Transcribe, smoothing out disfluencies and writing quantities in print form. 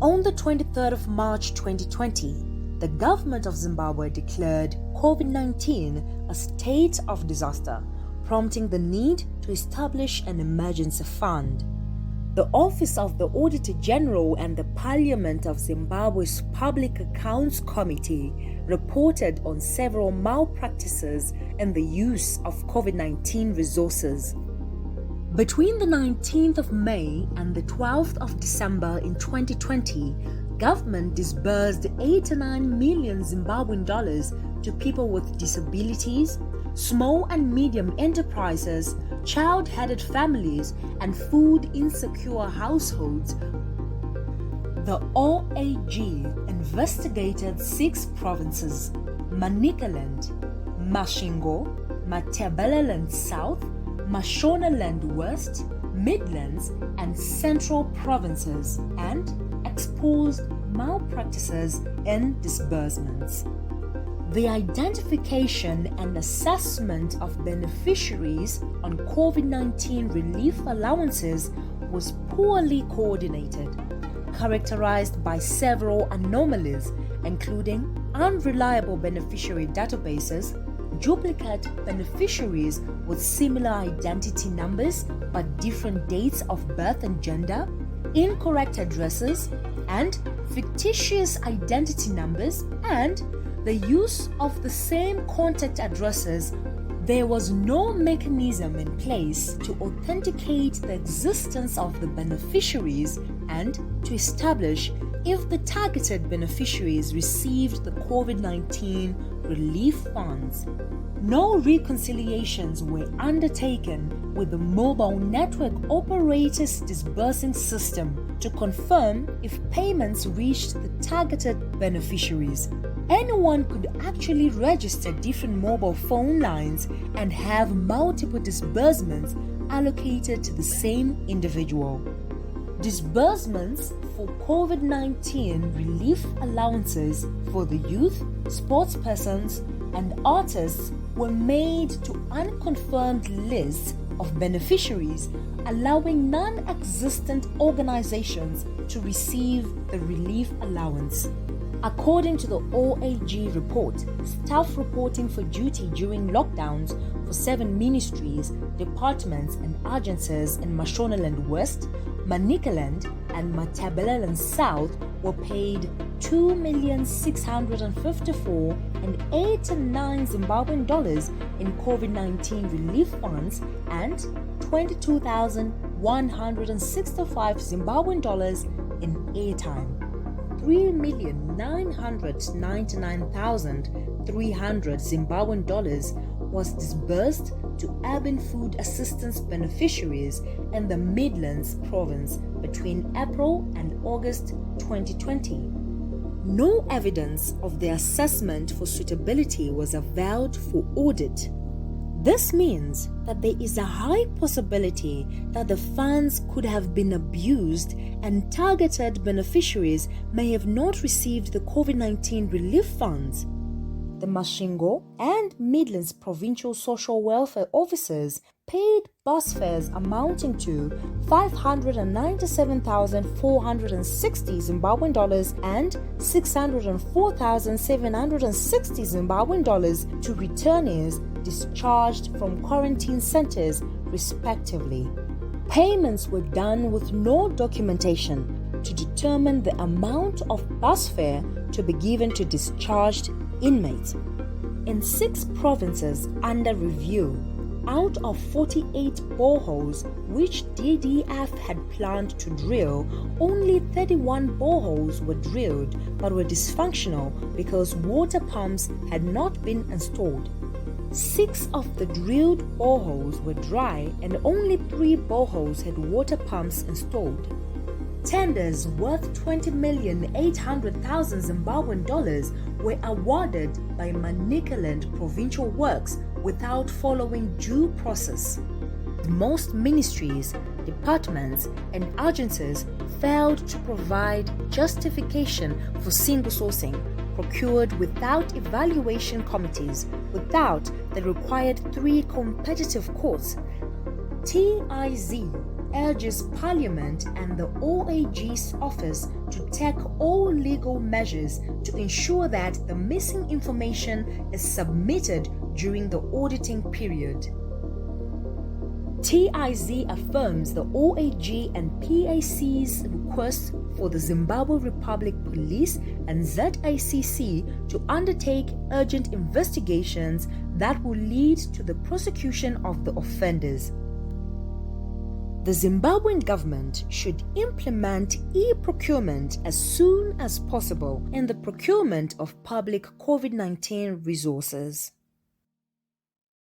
On the 23rd of March 2020, the government of Zimbabwe declared COVID-19 a state of disaster, prompting the need to establish an emergency fund. The Office of the Auditor General and the Parliament of Zimbabwe's Public Accounts Committee reported on several malpractices in the use of COVID-19 resources. Between the 19th of May and the 12th of December in 2020, government disbursed 89 million Zimbabwean dollars to people with disabilities, small and medium enterprises, child-headed families, and food-insecure households. The OAG investigated 6 provinces: Manicaland, Masvingo, Matabeleland South, Mashonaland West, Midlands, and Central provinces, and exposed malpractices in disbursements. The identification and assessment of beneficiaries on COVID-19 relief allowances was poorly coordinated, characterized by several anomalies, including unreliable beneficiary databases, duplicate beneficiaries with similar identity numbers but different dates of birth and gender, incorrect addresses, and fictitious identity numbers, and the use of the same contact addresses. There was no mechanism in place to authenticate the existence of the beneficiaries and to establish if the targeted beneficiaries received the COVID-19 relief funds. No reconciliations were undertaken with the mobile network operator's disbursing system to confirm if payments reached the targeted beneficiaries. Anyone could actually register different mobile phone lines and have multiple disbursements allocated to the same individual. Disbursements for COVID-19 relief allowances for the youth, sportspersons, and artists were made to unconfirmed lists of beneficiaries, allowing non-existent organizations to receive the relief allowance. According to the OAG report, staff reporting for duty during lockdowns for 7 ministries, departments, and agencies in Mashonaland West, Manicaland, and Matabeleland South were paid 2,654,089 Zimbabwean dollars in COVID-19 relief funds and 22,165 Zimbabwean dollars in airtime. 3,999,300 Zimbabwean dollars was disbursed to urban food assistance beneficiaries in the Midlands province between April and August 2020. No evidence of the assessment for suitability was availed for audit. This means that there is a high possibility that the funds could have been abused and targeted beneficiaries may have not received the COVID-19 relief funds. The Masvingo and Midlands provincial social welfare officers paid bus fares amounting to 597,460 Zimbabwean dollars and 604,760 Zimbabwean dollars to returnees discharged from quarantine centers, respectively. Payments were done with no documentation to determine the amount of bus fare to be given to discharged inmates. In 6 provinces under review, out of 48 boreholes which DDF had planned to drill, only 31 boreholes were drilled but were dysfunctional because water pumps had not been installed. 6 of the drilled boreholes were dry and only 3 boreholes had water pumps installed. Tenders worth 20,800,000 Zimbabwean dollars were awarded by Manicaland Provincial Works without following due process. Most ministries, departments, and agencies failed to provide justification for single sourcing, procured without evaluation committees, without the required 3 competitive courts. TIZ urges Parliament and the OAG's office to take all legal measures to ensure that the missing information is submitted during the auditing period. TIZ affirms the OAG and PAC's request for the Zimbabwe Republic Police and ZACC to undertake urgent investigations that will lead to the prosecution of the offenders. The Zimbabwean government should implement e-procurement as soon as possible in the procurement of public COVID-19 resources.